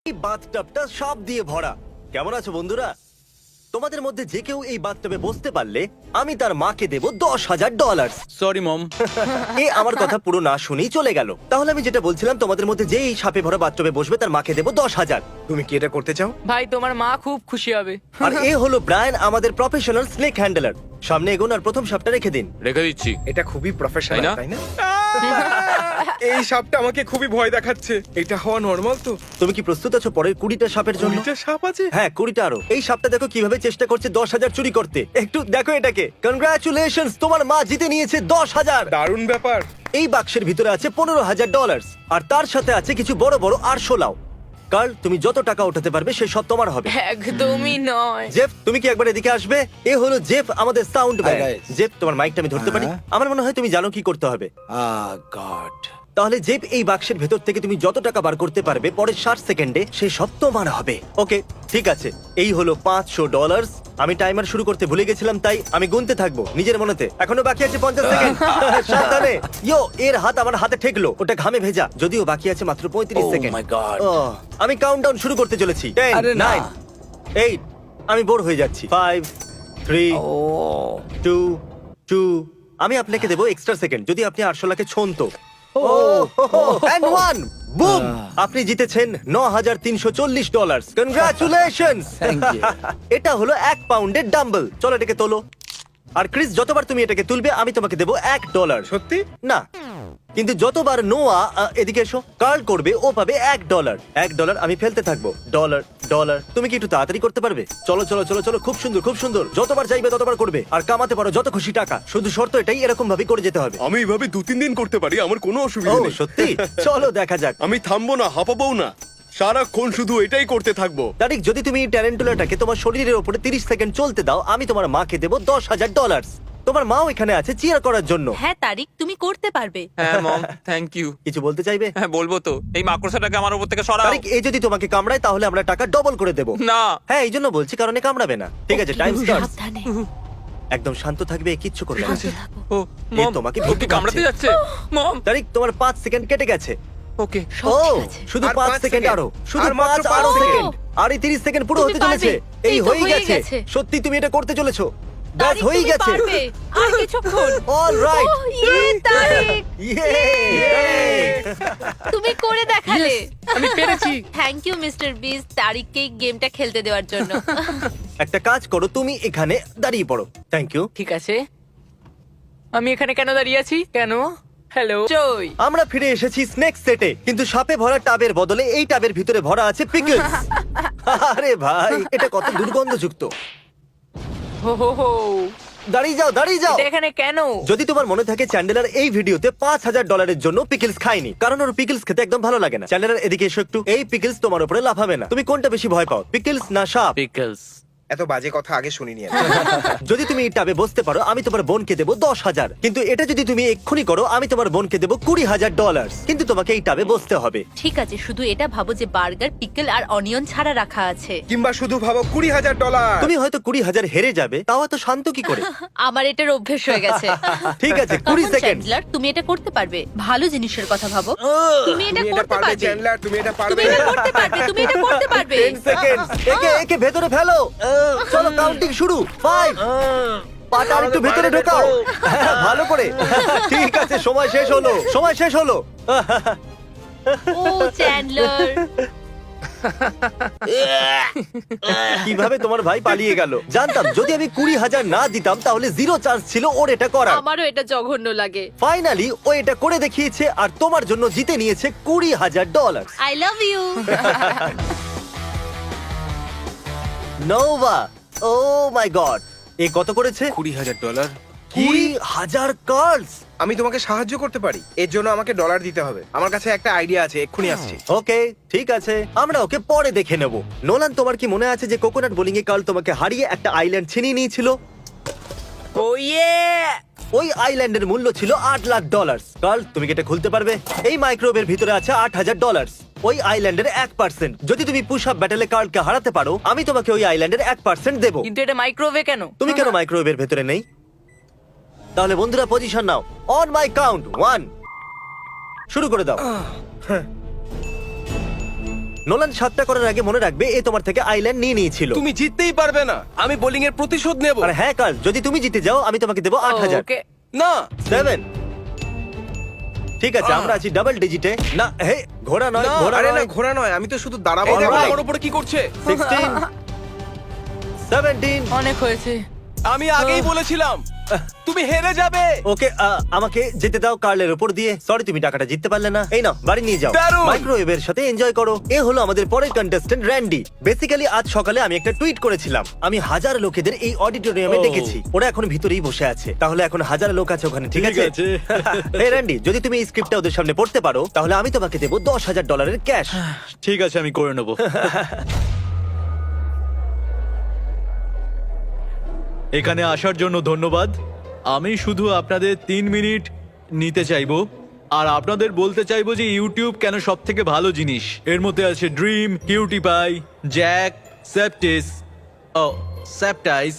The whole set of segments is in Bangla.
এই বাথটাবটা সব দিয়ে ভরা। কেমন আছো বন্ধুরা? তোমাদের মধ্যে যে কেউ এই বাথটাবে বসতে পারলে আমি তার মাকে দেব $10,000। Sorry mom. এ আমার কথা পুরো না শুনেই চলে গেল। তাহলে আমি যেটা বলছিলাম, তোমাদের মধ্যে যে এই সাপে ভরা বাথটাবে বসবে তার মাকে দেব 10,000। তুমি কি এটা করতে চাও? ভাই তোমার মা খুব খুশি হবে। আর এ হলো ব্রায়ান, আমাদের প্রফেশনাল স্নেক হ্যান্ডলার। সামনে এগোন আর প্রথম সাপটা রেখে দিন। রেখে দিচ্ছি। এটা খুবই প্রফেশনাল, তাই না? তাই না? এই সাপটা আমাকে খুবই ভয় দেখাচ্ছে। এটা হওয়া নরমাল তো? তুমি কি প্রস্তুত আছো পরের 20টা সাপের জন্য? দুইটা সাপ আছে? হ্যাঁ, 20টা আরো। এই সাপটা দেখো কিভাবে চেষ্টা করছে 10,000 চুরি করতে। একটু দেখো এটাকে। কনগ্রাচুলেশনস, তোমার মা জিতে নিয়েছে 10,000। দারুণ ব্যাপার। এই বাক্সের ভিতরে আছে $15,000 আর তার সাথে আছে কিছু বড় বড় আরশোলাও। কার্ল, তুমি যত টাকা উঠাতে পারবে সে সব তোমার হবে। একদমই নয়। জেফ, তুমি কি একবার এদিকে আসবে? এ হলো জেফ, আমাদের সাউন্ড ম্যান। guys. জেফ, তোমার মাইকটা আমি ধরতে পারি? আমার মনে হয় তুমি জানো কি করতে হবে। গড তাহলে জেফ, এই বাক্সের ভেতর থেকে তুমি যত টাকা বার করতে পারবে পরের 60 সেকেন্ডে সে সব তোমার হবে। ওকে, ঠিক আছে। এই হলো $500। আমি টাইমার শুরু করতে ভুলে গেছিলাম, তাই আমি গুনতে থাকবো নিজের মনেতে। এখনো বাকি আছে 50 সেকেন্ড। সাবধানে। ইয়ো, এর হাত আমার হাতে ঠেকলো, ওটা ঘামে ভেজা। যদিও বাকি আছে মাত্র 35 Oh সেকেন্ড। my God. আমি কাউন্টডাউন শুরু করতে চলেছি। 10, আরে না। 9, 8। আমি বোর হয়ে যাচ্ছি। 5, 3, ও 2। আমি আপনাকে দেবো এক্সট্রা সেকেন্ড যদি আপনি 800 লাখে ছন্ত। And one! Boom! আপনি জিতেছেন $9,340। কনগ্রাচুলেশনস! Thank you. এটা হলো 1 পাউন্ডের ডাম্বল। চলো এটাকে তোলো। আর ক্রিস, যতবার তুমি এটাকে তুলবে আমি তোমাকে দেবো $1। সত্যি? না, কিন্তু যতবার নোয়া এদিকে এসো কার্ল করবে ও পাবে $1। $1 আমি ফেলতে থাকবো। ডলার। তুমি কি একটু তাড়াতাড়ি করতে পারবে? চলো চলো চলো চলো, খুব সুন্দর খুব সুন্দর। যতবার চাইবে ততবার করবে আর কামাতে পারো যত খুশি টাকা। শুধু শর্ত এটাই, এরকম ভাবে করে যেতে হবে। আমি এইভাবে 2-3 দিন করতে পারি, আমার কোনো ও অসুবিধা নেই। সত্যি? চলো দেখা যাক। আমি থামবো না, হাঁপাবো না, সারাক্ষণ শুধু এটাই করতে থাকবো। তারিক, যদি তুমি এই ট্যারেন্টুলাটাকে তোমার শরীরের উপরে 30 সেকেন্ড চলতে দাও, আমি তোমার মাকে দেবো $10,000। তোমার মাও এখানে আছে চিয়ার করার জন্য। হ্যাঁ তারিক, তুমি করতে পারবে। হ্যাঁ মম, থ্যাংক ইউ। কিছু বলতে চাইবে? হ্যাঁ বলবো তো, এই মাকড়সাটাকে আমার উপর থেকে সরাও। তারিক, এই যদি তোমাকে কামড়ায় তাহলে আমরা টাকা ডবল করে দেবো। না। হ্যাঁ, এই জন্য বলছি, কারণে কামড়াবে না। ঠিক আছে, টাইম স্টার্ট। সাবধানে। একদম শান্ত থাকবে, কিচ্ছু করবে না। শান্ত থাকো। ও এ মম, তোমাকে ওকে ভীতু কামড়াতে পাচ্ছে। যাচ্ছে। মম, তারিক, তোমার 5 সেকেন্ড কেটে গেছে। ওকে। সব ও, ঠিক আছে। শুধু আর 5 5 সেকেন্ড সেকেন্ড। আরো। শুধু আর মাত্র 5 আরো 5 সেকেন্ড। আর এই 30 সেকেন্ড পুরো তুমি হতে চলেছে। পারবে। এই এই তো হয়ে হয়ে গেছে। গেছে। সত্যি তুমি এটা করতে চলেছো। ব্যাস তারিক, হয়ে তুমি গেছে। পারবে। আর কিছুক্ষণ। অলরাইট। তারিক, ইয়ে! তুমি করে দেখালে। আমি পেরেছি। থ্যাংক ইউ মিস্টার বিস, তারিককে এই গেমটা খেলতে দেওয়ার জন্য। একটা কাজ করো, তুমি এখানে দাঁড়িয়ে পড়ো। Thank you. ঠিক আছে, আমি এখানে কেন দাঁড়িয়ে আছি? কেন? হ্যালো জয়। আমরা ফিরে এসেছি স্নেক সেটে, কিন্তু সাপে ভরা টাবের বদলে এই টাবের ভিতরে ভরা আছে পিকলস। আরে ভাই, এটা কত দুর্গন্ধযুক্ত। হো হো হো, দাঁড়িয়ে যাও, দাঁড়িয়ে যাও। এটা এখানে কেন? যদি তোমার মনে থাকে, চ্যান্ডেলার এই ভিডিওতে $5,000 জন্য পিকলস খায়নি, কারণ ওর পিকলস খেতে একদম ভালো লাগে না। চ্যান্ডেলার, এদিকে এসো একটু। এই পিকলস তোমার উপরে লাফাবে না। তুমি কোনটা বেশি ভয় পাও, পিকলস না সাপ? পিকলস। এত বাজে কথা আগে শুনিনি আমি। যদি তুমি এই টাবে বসতে পারো, আমি তোমার বোনকে দেবো 10,000। কিন্তু এটা যদি তুমি এক্ষুনি করো, আমি তোমার বোনকে দেবো $20,000। কিন্তু তোমাকে এই টাবে বসতে হবে। ঠিক আছে, শুধু এটা ভাবো যে বার্গার, পিকল আর অনিয়ন ছাড়া রাখা আছে। কিংবা শুধু ভাবো $20,000। তুমি হয়তো 20,000 হেরে যাবে, তাও এত শান্ত কি করে? আমার এটার অভ্যেস হয়ে গেছে। ঠিক আছে, 20 তখন সেকেন্ড। চ্যান্ডলার, তুমি এটা করতে পারবে। ভালো জিনিসের কথা ভাবো। তুমি এটা তুমি এটা করতে পারবে পারবে। চ্যান্ডলার, তুমি এটা তুমি পারবে। এটা করতে পারবে। তুমি এটা করতে পারবে। 10 সেকেন্ড। একে ভেতরে ফেলো। চলো, কাউন্টিং শুরু। 5। পাটা একটু ভেতরে ঢোকাও। হ্যাঁ, ভালো করে। ঠিক আছে, সময় শেষ হলো, সময় শেষ হলো। ও চ্যান্ডলার, কিভাবে তোমার ভাই পালিয়ে গেল? জানতাম যদি আমি 20,000 না দিতাম তাহলে 0 চান্স ছিল ওর এটা করার। আমারও এটা জঘন্য লাগে। ফাইনালি ও এটা করে দেখিয়েছে আর তোমার জন্য জিতে নিয়েছে $20,000। I love you. Nova, oh my god, এ কত করেছে? $20,000। 20,000 কার্লস। আমি তোমাকে সাহায্য করতে পারি, এর জন্য আমাকে ডলার দিতে হবে। আমার কাছে একটা আইডিয়া আছে, এক্ষুনি আসছি। ওকে, ঠিক আছে, আমরা ওকে পরে দেখে নেব। নোলান, তোমার কি মনে আছে যে কোকোনাট বোলিং এ কাল তোমাকে হারিয়ে একটা আইল্যান্ড ছিনিয়ে নিয়েছিল? ও ইয়ে। ওই আইল্যান্ডের মূল্য ছিল $8,00,000। কাল, তুমি কি এটা খুলতে পারবে? এই মাইক্রোওয়েভের ভিতরে আছে $8,000। ওই আইল্যান্ডের 1%। যদি তুমি পুশ আপ ব্যাটেলে কার্লকে হারাতে পারো, আমি তোমাকে ওই আইল্যান্ডের 1% দেবো। কিন্তু এটা মাইক্রোওয়েভে কেন? তুমি কেন মাইক্রোওয়েভের ভেতরে নেই? তাহলে বন্ধুরা, position now. On my count 1, শুরু করে দাও। নোলান 7টা করার আগে মনে রাখবে এ তোমার থেকে আইল্যান্ড নিয়ে নিয়েছিল। তুমি জিততেই পারবে না, আমি বোলিং এর প্রতিশোধ নেব। আর হ্যাঁ কার্ল, যদি তুমি জিতে যাও আমি তোমাকে দেবো 8,000। ওকে না 7। ঠিক আছে, আমরা আছি ডাবল ডিজিটে। না হে, ঘোড়া নয়, না, ঘোড়া আরে না, নয়। ঘোড়া নয়, আমি তো শুধু দাঁড়াবো। এই দেখো, Alright. আমার আমার উপরে কি করছে? 16, 17। অনেক হয়েছে। আমি আগেই বলেছিলাম তুমি হেরে যাবে। ওকে, আমাকে যেতে দাও কার্লের উপর দিয়ে। সরি, তুমি টাকাটা জিততে পারলে না। এই নাও, বাড়ি নিয়ে যাও। দারুণ! মাইক্রোওয়েভের সাথে এনজয় করো। এ হলো আমাদের পরের কন্টেস্ট্যান্ট র্যান্ডি। বেসিক্যালি আজ সকালে আমি একটা টুইট করেছিলাম। আমি হাজার লোকেদের এই অডিটোরিয়ামে ডেকেছি। ওরা এখন ভিতরেই বসে আছে। তাহলে এখন হাজার লোক আছে ওখানে, ঠিক আছে? এই র্যান্ডি, যদি তুমি এই স্ক্রিপ্টটা ওদের সামনে পড়তে পারো তাহলে আমি তোমাকে দেবো $10,000 ক্যাশ। ঠিক আছে, আমি করে নেব। এখানে আসার জন্য ধন্যবাদ। আমি শুধু আপনাদের 3 মিনিট নিতে চাইবো আর আপনাদের বলতে চাইবো যে ইউটিউব কেন সব থেকে ভালো জিনিস। এর মধ্যে আছে ড্রিম, কিউটি পাই, জ্যাক, সেপ্টিস, ও সেপ্টাইস,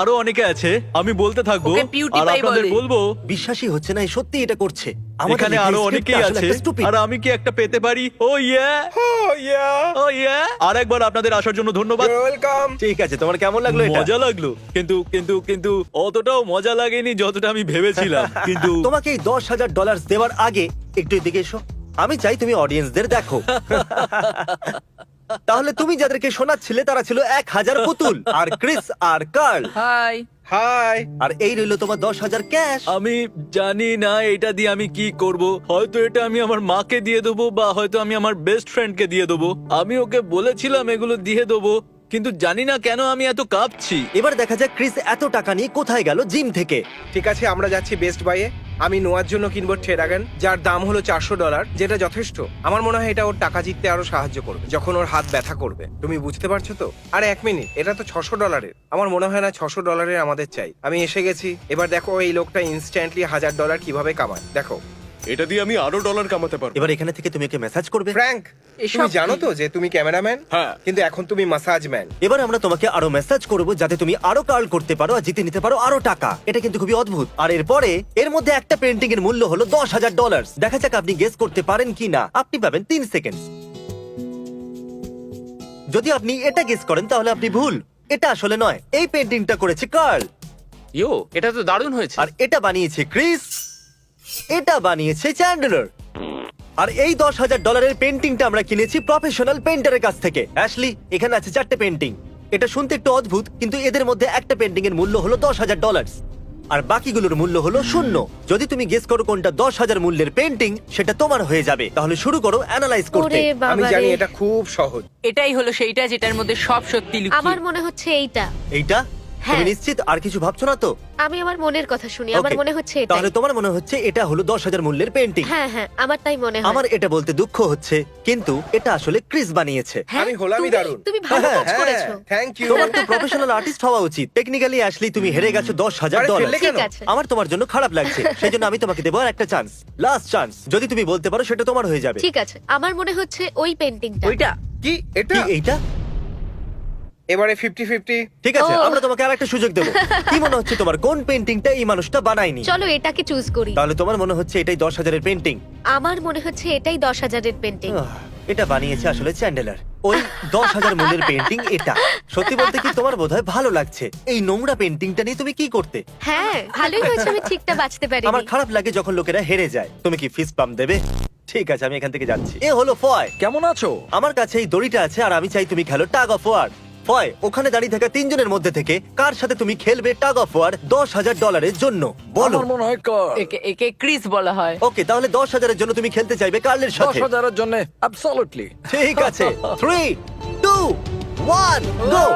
আরো অনেকে আছে। আমি বলতে থাকবো ওকে PewDiePie আর আপনাদের বলে। বলবো বিশ্বাসই হচ্ছে না, এ সত্যি এটা করছে। এখানে আরো অনেকেই আছে আর আমি কি একটা পেতে পারি? ও ইয়া, Oh yeah, ও ইয়া। আরেকবার আপনাদের আসার জন্য ধন্যবাদ। you're welcome. ঠিক আছে, তোমার কেমন লাগলো এটা? মজা লাগলো, কিন্তু কিন্তু কিন্তু অতটাও মজা লাগেনি যতটা আমি ভেবেছিলাম। কিন্তু তোমাকে এই $10,000 দেওয়ার আগে একটু এদিকে এসো। আমি চাই তুমি অডিয়েন্সদের দেখো। তাহলে তুমি যাদেরকে শোনাচ্ছিলে তারা ছিল 1,000 পুতুল, আর ক্রিস আর কার্ল, হাই। হাই। আর এই রইলো তোমার 10,000 ক্যাশ। আমি জানি না এটা দিয়ে আমি কি করব। হয়তো এটা আমি আমার মাকে দিয়ে দেবো বা হয়তো আমি আমার বেস্ট ফ্রেন্ডকে দিয়ে দেবো। আমি ওকে বলেছিলাম এগুলো দিয়ে দেবো, কিন্তু জানি না কেন আমি এত কাঁপছি। এবার দেখা যাক ক্রিস এত টাকা নিয়ে কোথায় গেল জিম থেকে। ঠিক আছে, আমরা যাচ্ছি বেস্ট বাইয়ে। আমি নোয়ার জন্য কিনবো ট্রেডাগান, যার দাম হলো $400, যেটা যথেষ্ট। আমার মনে হয় এটা ওর টাকা জিততে আরো সাহায্য করবে যখন ওর হাত ব্যথা করবে। তুমি বুঝতে পারছো তো? আরে 1 মিনিট, এটা তো $600। আমার মনে হয় না $600 আমাদের চাই। আমি এসে গেছি। এবার দেখো এই লোকটা ইনস্ট্যান্টলি $1,000 কিভাবে কামায়। দেখো এটা দিয়ে আমি আরো ডলার কামাতে পারবো। এবার এখানে থেকে তুমি ওকে মেসেজ করবে। ফ্র্যাঙ্ক, এসব তুমি জানো কি? তো যে তুমি ক্যামেরাম্যান? হ্যাঁ। কিন্তু এখন তুমি মাসাজ ম্যান। এবার আমরা তোমাকে আরো মেসেজ করব যাতে তুমি আরো কার্ল করতে পারো আর জিতে নিতে পারো আরো টাকা। এটা কিন্তু খুবই অদ্ভুত। আর এরপরে এর মধ্যে একটা পেন্টিং এর মূল্য হলো $10,000। দেখা যাক আপনি গেস করতে পারেন কি না। আপনি পাবেন 3 সেকেন্ড। যদি আপনি এটা গেস করেন তাহলে আপনি ভুল। এটা আসলে নয়, এই পেন্টিংটা করেছে কার্ল, ইয়ো, এটা তো দারুণ হয়েছে। আর এটা বানিয়েছে ক্রিস, এটা বানিয়েছে চ্যান্ডলার। আর এই $10,000 পেন্টিংটা আমরা কিনেছি প্রফেশনাল পেন্টারের কাছ থেকে। অ্যাশলি, এখানে আছে 4টে পেন্টিং। এটা শুনতে একটু অদ্ভুত, কিন্তু এদের মধ্যে একটা পেন্টিং এর মূল্য হলো $10,000 আর বাকিগুলোর মূল্য হলো 0। যদি তুমি গেস করো কোনটা 10,000 মূল্যের পেন্টিং, সেটা তোমার হয়ে যাবে। তাহলে শুরু করো অ্যানালাইজ করতে। ওরে আমি বাবা জানি রে। এটা খুব সহজ। এটাই হলো সেইটা যেটার মধ্যে সব সত্যি লুকিয়ে। আমার মনে হচ্ছে এইটা। এইটা? হ্যাঁ। তুমি নিশ্চিত? আর কিছু ভাবছো না তো? আমি আমার মনের কথা শুনি, আমার Okay. মনে হচ্ছে এটা। তাহলে তোমার মনে হচ্ছে এটা হলো 10,000 মূল্যের পেন্টিং। হ্যাঁ হ্যাঁ, আমার তাই মনে হয়। আমার এটা বলতে দুঃখ হচ্ছে, কিন্তু এটা আসলে ক্রিস বানিয়েছে। হ্যাঁ, আমি হলামই তুমি- দারুণ। তুমি ভালো হ্যাঁ, কাজ করেছো। Thank you. তোমার তো প্রফেশনাল আর্টিস্ট হওয়া উচিত। টেকনিক্যালি অ্যাশলি তুমি হেরে গেছো আরে $10,000। ফেললে কেন? ঠিক আছে। আমার তোমার জন্য খারাপ লাগছে, সেই জন্য আমি তোমাকে দেবো আর একটা চান্স, লাস্ট চান্স। যদি তুমি বলতে পারো সেটা তোমার হয়ে যাবে। ঠিক আছে, আমার মনে হচ্ছে ওই পেন্টিংটা। ওইটা কি এটা? কি এইটা? এবারে 50-50। ঠিক আছে, ও। আমরা তোমাকে আরেকটা সুযোগ দেবো। কি মনে হচ্ছে তোমার কোন পেন্টিংটা এই মানুষটা বানায়নি? চলো এটাকে চুজ করি। তাহলে তোমার মনে হচ্ছে এটাই 10,000 পেন্টিং? আমার মনে হচ্ছে এটাই 10,000 পেন্টিং। এটা বানিয়েছে আসলে চ্যান্ডেলার। ওই 10,000 মূল্যের পেন্টিং এটা। সত্যি বলতে কি তোমার বোধহয় ভালো লাগছে। এই নোংরা পেন্টিংটা নিয়ে তুমি কি করতে? হ্যাঁ, ভালোই হয়েছে আমি ঠিকটা বাঁচতে পারিনি। আমার খারাপ লাগে যখন লোকেরা হেরে যায়। তুমি কি ফিস্ট পাম্প দেবে? ঠিক আছে, আমি এখান থেকে যাচ্ছি। এ হলো ফয়। কেমন আছো? আমার কাছে এই দড়িটা আছে আর আমি চাই তুমি খেলো টাগ অফ ওয়ার। ফয়, ওখানে দাঁড়িয়ে থাকা 3 জনের মধ্যে থেকে কার সাথে তুমি খেলবে টাগ অফ ওয়ার $10,000 জন্য? বলো। মনে হয় একে একে ক্রিস বলা হয়। ওকে, তাহলে 10,000 জন্য তুমি খেলতে চাইবে কার্লের সাথে। 10,000 জন্য অ্যাবসলিউটলি। ঠিক আছে, 3, 2, 1, গো।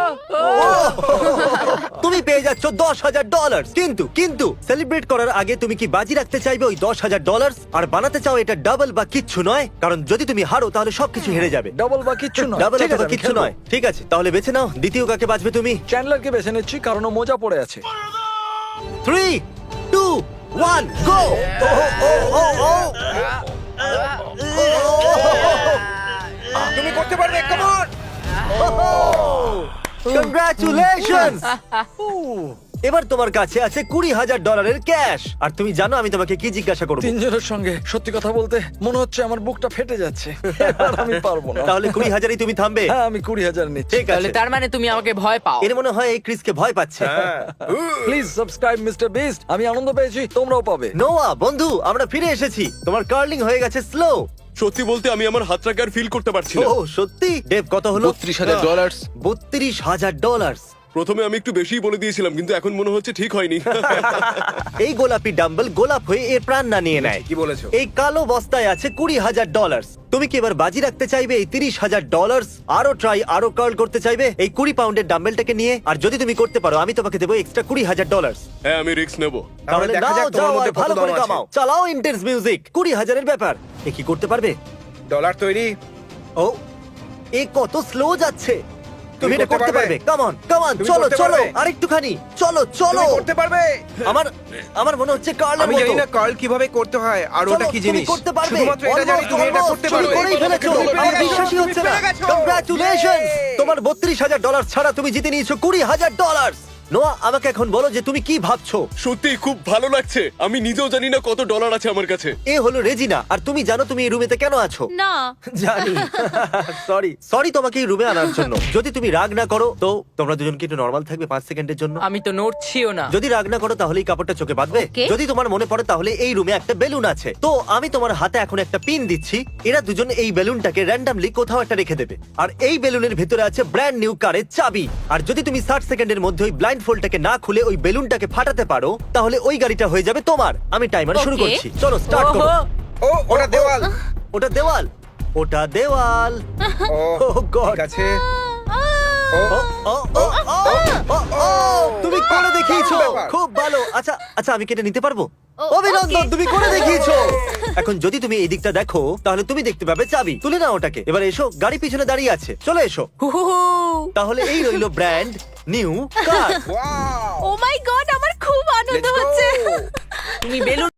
তুমি পেয়ে যাচ্ছ $10,000। কিন্তু সেলিব্রেট করার আগে তুমি কি বাজি রাখতে চাইবে ওই $10,000 আর বানাতে চাও এটা ডাবল বা কিচ্ছু নয়? কারণ যদি তুমি হারো তাহলে সবকিছু হেরে যাবে। ডাবল বা কিচ্ছু নয়। ডাবল অথবা কিচ্ছু নয়। ঠিক আছে, তাহলে বেছে নাও। দ্বিতীয় কাকে বাঁচবে তুমি? চ্যান্ডলারকে বেছে নিচ্ছি কারণ ও মোজা পড়ে আছে। 3, 2, 1, গো। তুমি করতে পারবে, কাম অন। কংগ্রাচুলেশনস। এবার তোমার কাছে আছে $20,000 ক্যাশ। আর তুমি জানো আমি তোমাকে কি জিজ্ঞাসা করবো? তিনজনের সঙ্গে সত্যি কথা বলতে মনে হচ্ছে আমার বুকটা ফেটে যাচ্ছে। এবার আমি পারবো না। তাহলে 20,000ই তুমি থামবে? হ্যাঁ, আমি 20,000 নিচ্ছি। ঠিক তাহলে আছে। তার মানে তুমি আমাকে ভয় পাও। এর মনে হয় এই ক্রিসকে ভয় পাচ্ছে। Please subscribe mister beast. আমি আনন্দ পেয়েছি, তোমরাও পাবে। নোয়া বন্ধু, আমরা ফিরে এসেছি। তোমার কার্লিং হয়ে গেছে স্লো। সত্যি বলতে আমি আমার হাতটাকে আর ফিল করতে পারছি না। ও সত্যি? ডেভ কত হলো? $32,000 $32,000। প্রথমে আমি একটু বেশিই বলে দিয়েছিলাম, কিন্তু এখন মনে হচ্ছে ঠিক হয়নি। এই গোলাপি ডাম্বল গোলাপ হয়ে এর প্রাণ না নিয়ে নেয়। কি বলেছো? এই কালো বস্তায় আছে $20,000। তুমি কি এবার বাজি রাখতে চাইবে এই $30,000? আরো ট্রাই, আরো কার্ল করতে চাইবে এই 20 পাউন্ডের ডাম্বেলটাকে নিয়ে? আর যদি তুমি করতে পারো আমি তোমাকে দেবো এক্সট্রা $20,000। হ্যাঁ, আমি রিস্ক নেব। তাহলে দেখা নাও, যাক তোমার যাও মধ্যে আর কত ভালো দম করে আছে। কামাও। চালাও ইন্টেন্স মিউজিক। 20,000-এর ব্যাপার। এ কি করতে পারবে? ডলার তৈরি। ও, এ কত স্লো যাচ্ছে। তুমি এটা করতে করতে পারবে। পারবে। কাম অন, তুমি চলো করতে চলো, পারবে। আরেকটুখানি। চলো চলো। তুমি করতে পারবে। আমার মনে হচ্ছে কার্লের আমি মতো। জানি না কার্ল কিভাবে করতে হয় আর চলো, ওটা কি তুমি জিনিস। করতে পারবে। শুধুমাত্র এটা জানি তুমি এটা করতে তুমি পারবে। করেই ফেলেছো। তুমি পেরে আমার গেছো, বিশ্বাসই তুমি হচ্ছে না। পেরে গেছো। কংগ্রাচুলেশনস। Yay! তোমার $32,000 ছাড়া তুমি জিতে নিয়েছো $20,000। নোয়া, আমাকে এখন বলো যে তুমি কি ভাবছো। সত্যি খুব ভালো লাগছে। আমি নিজেও জানি না কত ডলার আছে আমার কাছে। এ হলো রেজিনা, আর তুমি জানো তুমি এই রুমেতে কেন আছো? না জানি। সরি তোমাকে এই রুমে আনার জন্য। যদি তুমি রাগ না করো তো তোমরা দুজন কি একটু নর্মাল থাকবে 5 সেকেন্ডের জন্য? আমি তো নড়ছিও না। যদি রাগ না করো তাহলে এই কাপড়টা চোখে বাঁধবে। Okay. যদি তোমার মনে পড়ে তাহলে এই রুমে একটা বেলুন আছে। তো আমি তোমার হাতে এখন একটা পিন দিচ্ছি। এরা দুজন এই বেলুনটাকে র্যান্ডমলি কোথাও একটা রেখে দেবে। আর এই বেলুনের ভিতরে আছে ব্র্যান্ড নিউ কারের চাবি। আর যদি তুমি 60 সেকেন্ডের মধ্যে ওই ব্লাইন্ড ফোল্ডটাকে না খুলে ওই বেলুনটাকে ফাটাতে পারো তাহলে ওই গাড়িটা হয়ে যাবে তোমার। আমি টাইমার শুরু Okay. করছি। চলো স্টার্ট করো। ওহো, ও ওটা দেওয়াল। ওটা দেওয়াল। ওটা দেওয়াল। ও Oh God. ঠিক আছে। ও, ও, ও, ও, ও, তুমি করে দেখিয়েছো। দারুণ ব্যাপার। খুব ভালো। আচ্ছা আচ্ছা, আমি কেটে নিতে পারবো? ও, অভিনন্দন, okay. তুমি করে দেখিয়েছো। এখন যদি তুমি এই দিকটা দেখো তাহলে তুমি দেখতে পাবে চাবি। তুলে নাও ওটাকে। এবার এসো, গাড়ি পিছনে দাঁড়িয়ে আছে। চলে এসো। হুহুহু। তাহলে এই রইলো brand new car. Wow. O my god, আমার খুব আনন্দ Let's go! হচ্ছে। তুমি বেলুন